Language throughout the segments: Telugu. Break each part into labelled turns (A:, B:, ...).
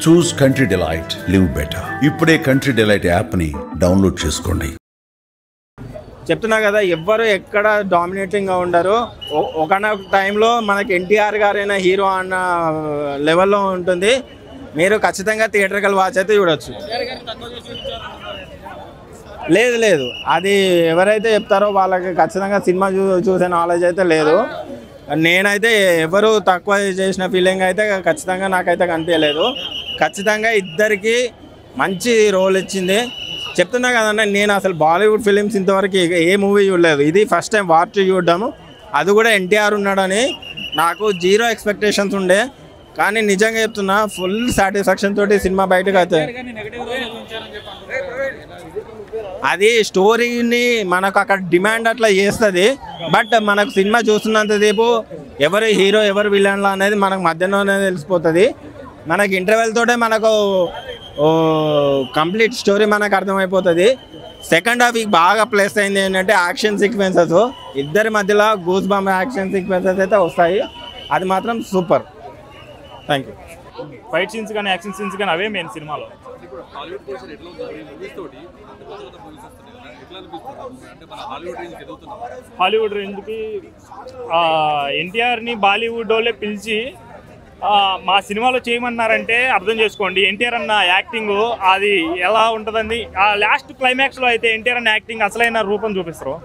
A: చూస్ కంట్రీ డిలైట్, లివ్ బెటర్. ఇప్పుడే కంట్రీ డిలైట్ యాప్ని డౌన్లోడ్ చేసుకోండి.
B: చెప్తున్నా కదా, ఎవ్వరు ఎక్కడ డామినేటింగ్గా ఉండరు. ఒకనొక టైంలో మనకి ఎన్టీఆర్ గారైనా హీరో అన్న లెవెల్లో ఉంటుంది. మీరు ఖచ్చితంగా థియేటర్కల్ వాచ్ అయితే చూడొచ్చు. లేదు, అది ఎవరైతే చెప్తారో వాళ్ళకి ఖచ్చితంగా సినిమా చూసే నాలెడ్జ్ అయితే లేదు. నేనైతే ఎవరు తక్కువ చేసిన ఫీలింగ్ అయితే ఖచ్చితంగా నాకైతే కనిపించలేదు. ఖచ్చితంగా ఇద్దరికి మంచి రోల్ ఇచ్చింది. చెప్తున్నా కదన్నా, నేను అసలు బాలీవుడ్ ఫిలిమ్స్ ఇంతవరకు ఏ మూవీ చూడలేదు. ఇది ఫస్ట్ టైం వార్ చూడడము, అది కూడా ఎన్టీఆర్ ఉన్నాడని. నాకు జీరో ఎక్స్పెక్టేషన్స్ ఉండే, కానీ నిజంగా చెప్తున్నా ఫుల్ సాటిస్ఫాక్షన్ తోటి సినిమా బయటకు అయితే. అది స్టోరీని మనకు అక్కడ డిమాండ్ అట్లా చేస్తుంది. బట్ మనకు సినిమా చూస్తున్నంతసేపు ఎవరు హీరో ఎవరు విలన్లా అనేది మనకు మధ్యలోనే తెలిసిపోతుంది. మనకి ఇంటర్వెల్ తోటే మనకు కంప్లీట్ స్టోరీ మనకు అర్థమైపోతుంది. సెకండ్ హాఫ్ బాగా ప్లేస్ అయింది ఏంటంటే యాక్షన్ సీక్వెన్సెస్, ఇద్దరి మధ్యలో గూస్ బంప్ యాక్షన్ సీక్వెన్సెస్ అయితే వస్తాయి. అది మాత్రం super. Thank you.
C: Fight scenes కానీ యాక్షన్ సీన్స్ కానీ అవే మెయిన్ సినిమాలో. హాలీవుడ్ రేంజ్కి ఎన్టీఆర్ని బాలీవుడ్ వాళ్ళే పిలిచి మా సినిమాలో చేయమన్నారంటే అర్థం చేసుకోండి. ఎన్టీఆర్ అన్న యాక్టింగ్ అది ఎలా ఉంటుందండి. ఆ లాస్ట్ క్లైమాక్స్లో అయితే ఎన్టీఆర్ అన్న యాక్టింగ్ అసలైన రూపం చూపిస్తారు.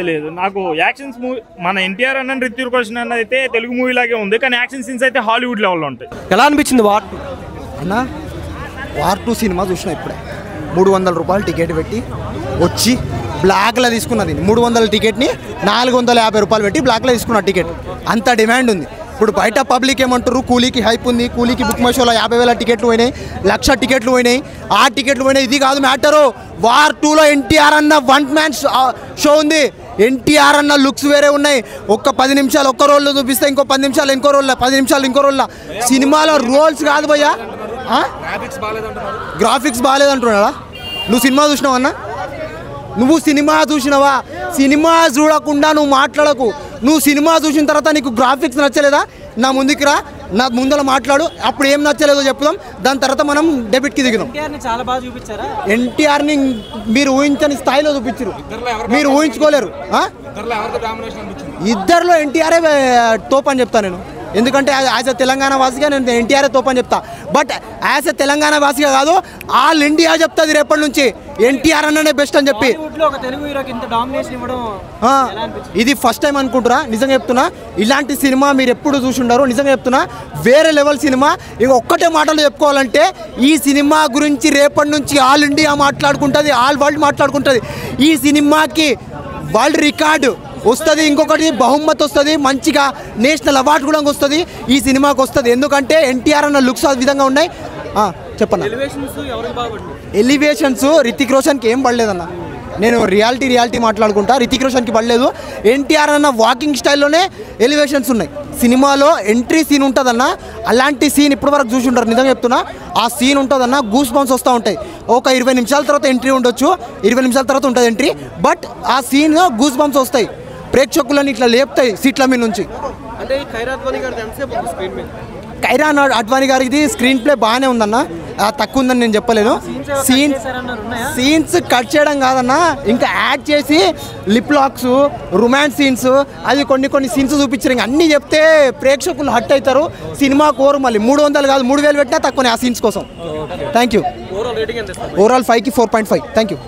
C: లేదు, నాకు యాక్షన్స్ మూవీ మన ఎన్టీఆర్ అన్న రితిక్ రోషన్ అన్న అయితే తెలుగు మూవీ లాగే ఉంది, కానీ యాక్షన్ సీన్స్ అయితే హాలీవుడ్ లెవెల్లో ఉంటాయి.
D: ఎలా అనిపించింది వార్ 2 అన్న? వార్ 2 సినిమా చూసిన ఇప్పుడే. 300 రూపాయలు టికెట్ పెట్టి వచ్చి బ్లాక్లో తీసుకున్నది. 300 టికెట్ని 450 రూపాయలు పెట్టి బ్లాక్లో తీసుకున్న టికెట్. అంత డిమాండ్ ఉంది. ఇప్పుడు బయట పబ్లిక్ ఏమంటారు, కూలీకి హైప్ ఉంది, కూలీకి బుక్ మై షోలో 50,000 టికెట్లు పోయినాయి, 1,00,000 టికెట్లు పోయినాయి, ఆ టికెట్లు పోయినాయి. ఇది కాదు మ్యాటరు. వార్ 2లో ఎన్టీఆర్ అన్న వన్ మ్యాన్ షో ఉంది. ఎన్టీఆర్ అన్న లుక్స్ వేరే ఉన్నాయి. 10 నిమిషాలు ఒక్క రోల్లో చూపిస్తే ఇంకో 10 నిమిషాలు ఇంకో రోల్లో, 10 నిమిషాలు ఇంకో రోల్లో. సినిమాలో రోల్స్ కాదు భయ్యా, గ్రాఫిక్స్ బాగాలేదంటున్నాడా? నువ్వు సినిమా చూసినావన్నా? నువ్వు సినిమా చూసినావా? సినిమా చూడకుండా నువ్వు మాట్లాడకు. నువ్వు సినిమా చూసిన తర్వాత నీకు గ్రాఫిక్స్ నచ్చలేదా? నా ముందుకు రా, నా ముందర మాట్లాడు. అప్పుడు ఏం నచ్చలేదో చెప్పుదాం, దాని తర్వాత మనం డెబిట్కి దిగుదాం. ఎన్టీఆర్ని మీరు ఊహించని స్థాయిలో చూపించారు, మీరు ఊహించుకోలేరు. ఇద్దరిలో ఎన్టీఆర్ఏ తోపు అని చెప్తాను నేను. ఎందుకంటే యాజ్ ఎ తెలంగాణ వాసిగా నేను ఎన్టీఆర్ఏ తోపు అని చెప్తా. బట్ యాజ్ ఎ తెలంగాణ వాసిగా కాదు, ఆల్ ఇండియా చెప్తుంది రేపటి నుంచి ఎన్టీఆర్ అన్ననే బెస్ట్ అని చెప్పి. ఇది ఫస్ట్ టైం అనుకుంటున్నా, నిజంగా చెప్తున్నా. ఇలాంటి సినిమా మీరు ఎప్పుడు చూసి ఉండరు, నిజంగా చెప్తున్నా. వేరే లెవెల్ సినిమా. ఇక ఒక్కటే మాటలు చెప్పుకోవాలంటే, ఈ సినిమా గురించి రేపటి నుంచి ఆల్ ఇండియా మాట్లాడుకుంటుంది, ఆల్ వరల్డ్ మాట్లాడుకుంటుంది. ఈ సినిమాకి వరల్డ్ రికార్డు వస్తుంది, ఇంకొకటి బహుమతి వస్తుంది, మంచిగా నేషనల్ అవార్డు కూడా వస్తుంది ఈ సినిమాకి వస్తుంది. ఎందుకంటే ఎన్టీఆర్ అన్న లుక్స్ ఆ విధంగా ఉన్నాయి. చెప్పన్నా, ఎలివేషన్స్ రితిక్ రోషన్కి ఏం పడలేదన్న. నేను రియాలిటీ మాట్లాడుకుంటా. రితిక్ రోషన్కి పడలేదు. ఎన్టీఆర్ అన్న వాకింగ్ స్టైల్లోనే ఎలివేషన్స్ ఉన్నాయి. సినిమాలో ఎంట్రీ సీన్ ఉంటుందన్న, అలాంటి సీన్ ఇప్పటివరకు చూసి ఉంటారు. నిజంగా చెప్తున్నా, ఆ సీన్ ఉంటుందన్న, గూస్ బంప్స్ వస్తూ ఉంటాయి. ఒక 20 నిమిషాల తర్వాత ఎంట్రీ ఉండొచ్చు, 20 నిమిషాల తర్వాత ఉంటుంది ఎంట్రీ. బట్ ఆ సీన్ గూస్ బంప్స్ వస్తాయి, ప్రేక్షకులను ఇట్లా లేపుతాయి సీట్ల మీద నుంచి. ఖైరా అడ్వాణి గారికి స్క్రీన్ ప్లే బాగానే ఉందన్న, తక్కువ ఉందని నేను చెప్పలేను. సీన్స్ కట్ చేయడం కాదన్న, ఇంకా యాడ్ చేసి లిప్ లాక్స్, రొమాన్స్ సీన్స్, అది కొన్ని సీన్స్ చూపించారు. ఇంకా అన్నీ చెప్తే ప్రేక్షకులు హట్ అవుతారు. సినిమా కోరు మళ్ళీ 300 కాదు 3,000 పెట్టినా తక్కువనే ఆ సీన్స్ కోసం. Thank you. ఓవరాల్ 5కి 4.5. Thank you.